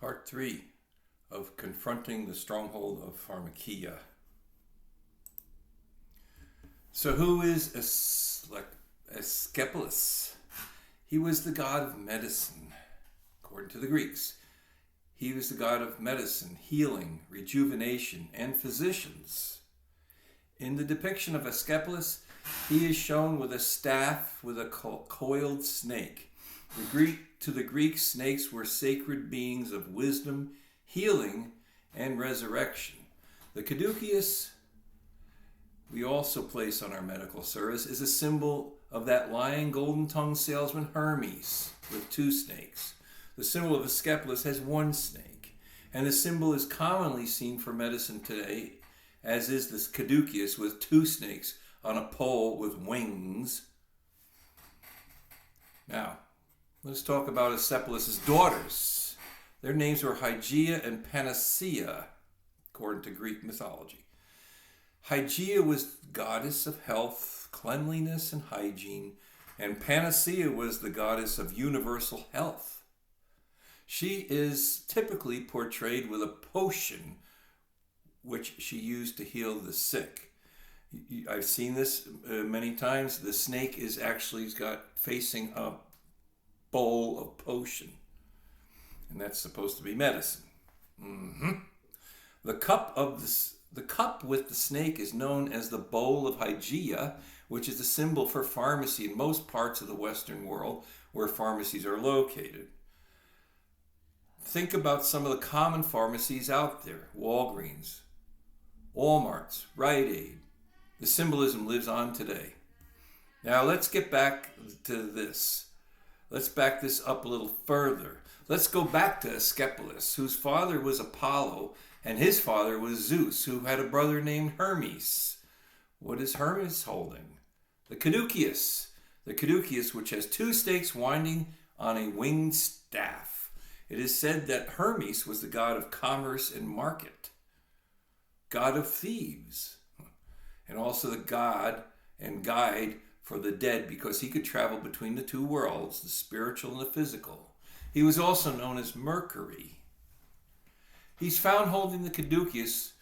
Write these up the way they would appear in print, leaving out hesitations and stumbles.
Part 3 of Confronting the Stronghold of Pharmakiea. So who is Asclepius? He was the god of medicine, according to the Greeks. He was the god of medicine, healing, rejuvenation, and physicians. In the depiction of Asclepius, he is shown with a staff with a coiled snake. To the Greeks, snakes were sacred beings of wisdom, healing, and resurrection. The caduceus we also place on our medical service is a symbol of that lying golden-tongued salesman Hermes with 2 snakes. The symbol of Asclepius has 1 snake, and the symbol is commonly seen for medicine today, as is the caduceus with 2 snakes on a pole with wings. Now, let's talk about Asclepius' daughters. Their names were Hygeia and Pharmakiea, according to Greek mythology. Hygeia was goddess of health, cleanliness, and hygiene, and Pharmakiea was the goddess of universal health. She is typically portrayed with a potion which she used to heal the sick. I've seen this many times. The snake is actually got facing a bowl of potion, and that's supposed to be medicine. The cup with the snake is known as the bowl of Hygeia, which is a symbol for pharmacy in most parts of the Western world where pharmacies are located. Think about some of the common pharmacies out there: Walgreens, Walmart's, Rite Aid. The symbolism lives on today. Now let's get back to this. Let's back this up a little further. Let's go back to Asclepius, whose father was Apollo, and his father was Zeus, who had a brother named Hermes. What is Hermes holding? The caduceus. The caduceus, which has 2 snakes winding on a winged staff. It is said that Hermes was the god of commerce and market, god of thieves, and also the god and guide for the dead, because he could travel between the 2 worlds, the spiritual and the physical. He was also known as Mercury. He's found holding the caduceus,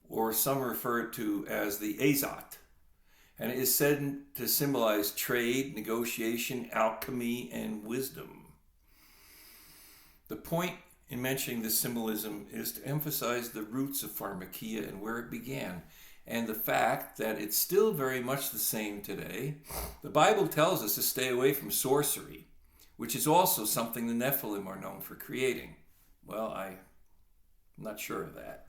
or some refer to as the azot, and it is said to symbolize trade, negotiation, alchemy, and wisdom. The point in mentioning this symbolism is to emphasize the roots of Pharmakiea and where it began, and the fact that it's still very much the same today. The Bible tells us to stay away from sorcery, which is also something the Nephilim are known for creating. Well, I'm not sure of that.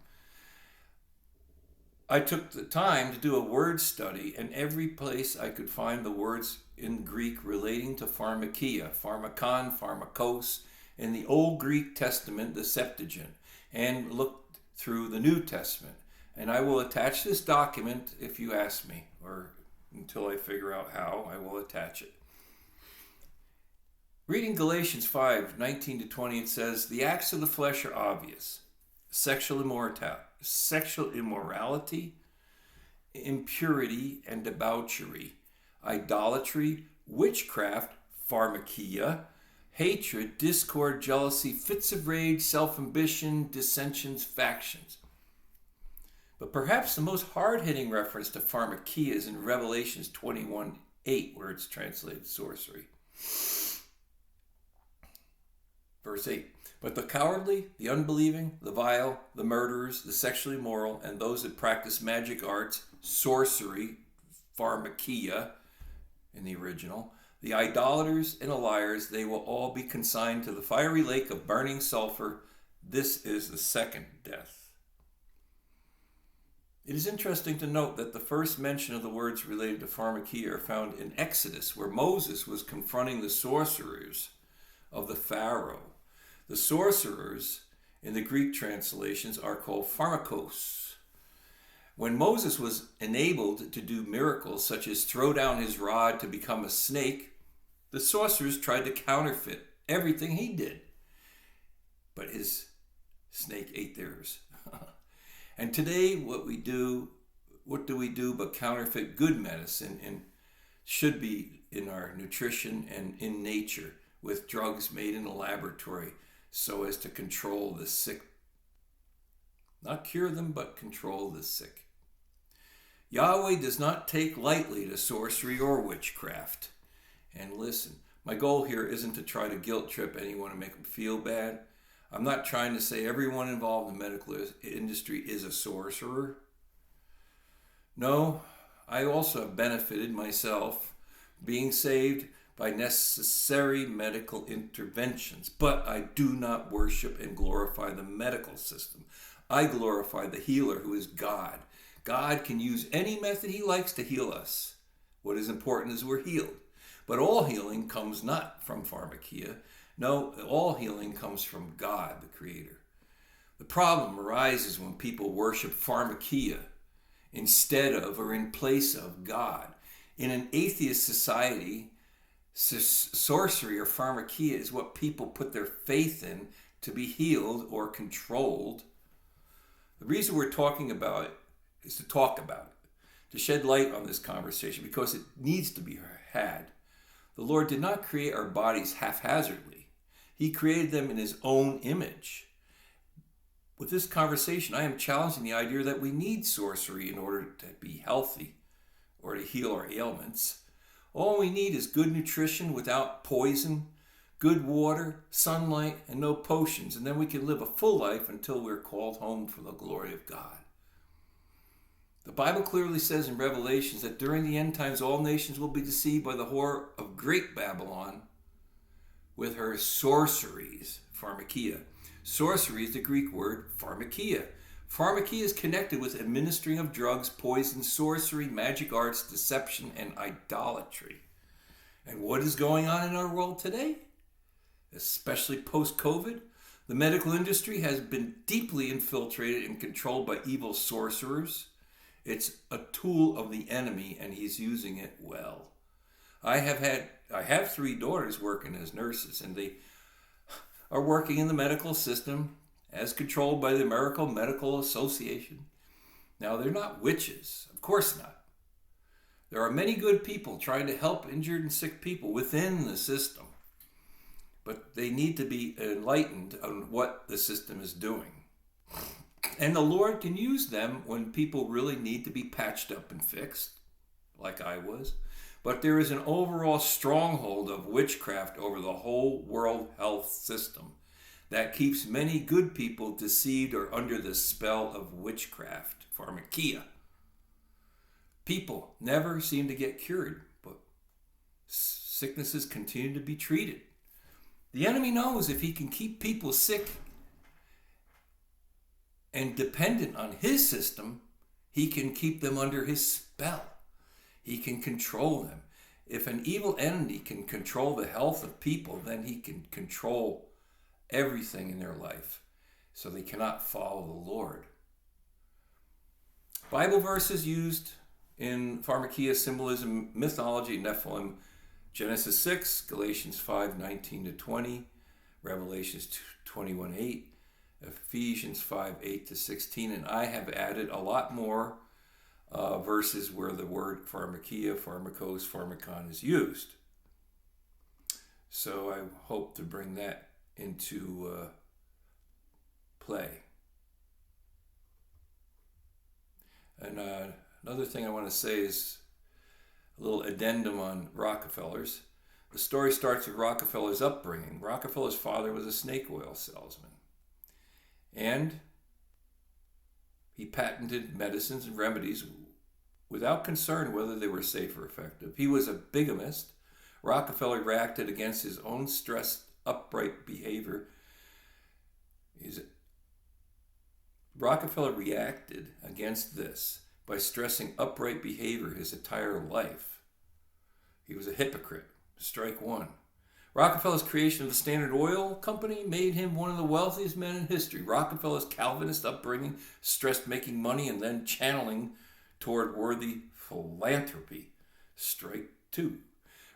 I took the time to do a word study, and every place I could find the words in Greek relating to Pharmakiea, pharmakon, pharmakos, in the Old Greek Testament, the Septuagint, and looked through the New Testament. And I will attach this document if you ask me, or until I figure out how, I will attach it. Reading Galatians 5:19-20, it says, "The acts of the flesh are obvious: sexual immorality, impurity and debauchery, idolatry, witchcraft, pharmakeia, hatred, discord, jealousy, fits of rage, self-ambition, dissensions, factions." But perhaps the most hard-hitting reference to Pharmakeea is in Revelations 21:8, where it's translated sorcery. Verse 8, "But the cowardly, the unbelieving, the vile, the murderers, the sexually immoral, and those that practice magic arts, sorcery, pharmakeia in the original, the idolaters and the liars, they will all be consigned to the fiery lake of burning sulfur. This is the second death." It is interesting to note that the first mention of the words related to Pharmakeea are found in Exodus, where Moses was confronting the sorcerers of the Pharaoh. The sorcerers in the Greek translations are called pharmakos. When Moses was enabled to do miracles such as throw down his rod to become a snake, the sorcerers tried to counterfeit everything he did. But his snake ate theirs. And today what do we do but counterfeit good medicine, and should be in our nutrition and in nature, with drugs made in a laboratory, so as to control the sick. Not cure them, but control the sick. Yahweh does not take lightly to sorcery or witchcraft. And listen, my goal here isn't to try to guilt trip anyone and make them feel bad. I'm not trying to say everyone involved in the medical industry is a sorcerer. No, I also have benefited myself being saved by necessary medical interventions, but I do not worship and glorify the medical system. I glorify the healer, who is God. God can use any method he likes to heal us. What is important is we're healed. But all healing comes not from Pharmakiea. No, all healing comes from God, the Creator. The problem arises when people worship Pharmakiea instead of or in place of God. In an atheist society, sorcery or Pharmakiea is what people put their faith in to be healed or controlled. The reason we're talking about it is to talk about it, to shed light on this conversation, because it needs to be had. The Lord did not create our bodies haphazardly. He created them in his own image. With this conversation, I am challenging the idea that we need sorcery in order to be healthy or to heal our ailments. All we need is good nutrition without poison, good water, sunlight, and no potions, and then we can live a full life until we're called home for the glory of God. The Bible clearly says in Revelations that during the end times all nations will be deceived by the whore of great Babylon with her sorceries, Pharmakiea. Sorcery is the Greek word pharmakeia. Pharmakeia is connected with administering of drugs, poison, sorcery, magic arts, deception, and idolatry. And what is going on in our world today? Especially post-COVID, the medical industry has been deeply infiltrated and controlled by evil sorcerers. It's a tool of the enemy, and he's using it well. I have 3 daughters working as nurses, and they are working in the medical system as controlled by the American Medical Association. Now, they're not witches, of course not. There are many good people trying to help injured and sick people within the system, but they need to be enlightened on what the system is doing. And the Lord can use them when people really need to be patched up and fixed, like I was. But there is an overall stronghold of witchcraft over the whole world health system that keeps many good people deceived or under the spell of witchcraft, Pharmakiea. People never seem to get cured, but sicknesses continue to be treated. The enemy knows if he can keep people sick and dependent on his system, he can keep them under his spell. He can control them. If an evil entity can control the health of people, then he can control everything in their life, so they cannot follow the Lord. Bible verses used in Pharmakiea symbolism, mythology, Nephilim, Genesis 6, Galatians 5, 19-20, Revelations 21:8, Ephesians 5, 8-16, and I have added a lot more verses where the word Pharmakiea, Pharmakos, Pharmakon is used. So I hope to bring that into play. And another thing I want to say is a little addendum on Rockefellers. The story starts with Rockefeller's upbringing. Rockefeller's father was a snake oil salesman. And he patented medicines and remedies without concern whether they were safe or effective. He was a bigamist. Rockefeller reacted against his own stressed, upright behavior. Rockefeller reacted against this by stressing upright behavior his entire life. He was a hypocrite. Strike one. Rockefeller's creation of the Standard Oil Company made him one of the wealthiest men in history. Rockefeller's Calvinist upbringing stressed making money and then channeling toward worthy philanthropy. Strike two.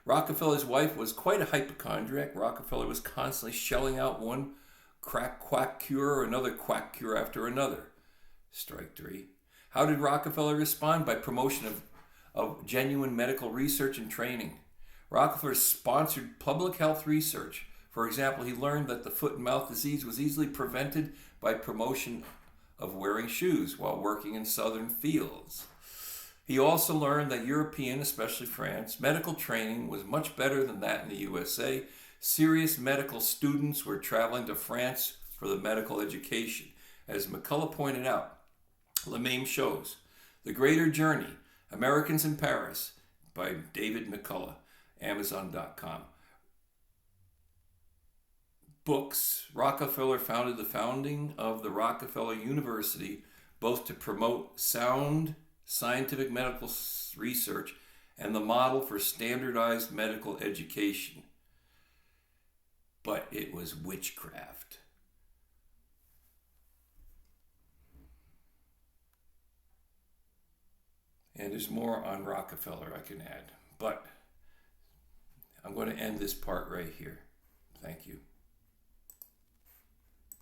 Rockefeller's wife was quite a hypochondriac. Rockefeller was constantly shelling out one quack cure or another quack cure after another. Strike three. How did Rockefeller respond? By promotion of genuine medical research and training. Rockefeller sponsored public health research for For example, he learned that the foot and mouth disease was easily prevented by promotion of wearing shoes while working in southern fields. He also learned that European, especially France, medical training was much better than that in the USA. Serious medical students were traveling to France for the medical education. As McCullough pointed out, Le Même Chose, The Greater Journey, Americans in Paris by David McCullough, Amazon.com. Books. Rockefeller founded the founding of the Rockefeller University, both to promote sound scientific medical research and the model for standardized medical education. But it was witchcraft. And there's more on Rockefeller I can add, but I'm going to end this part right here. Thank you.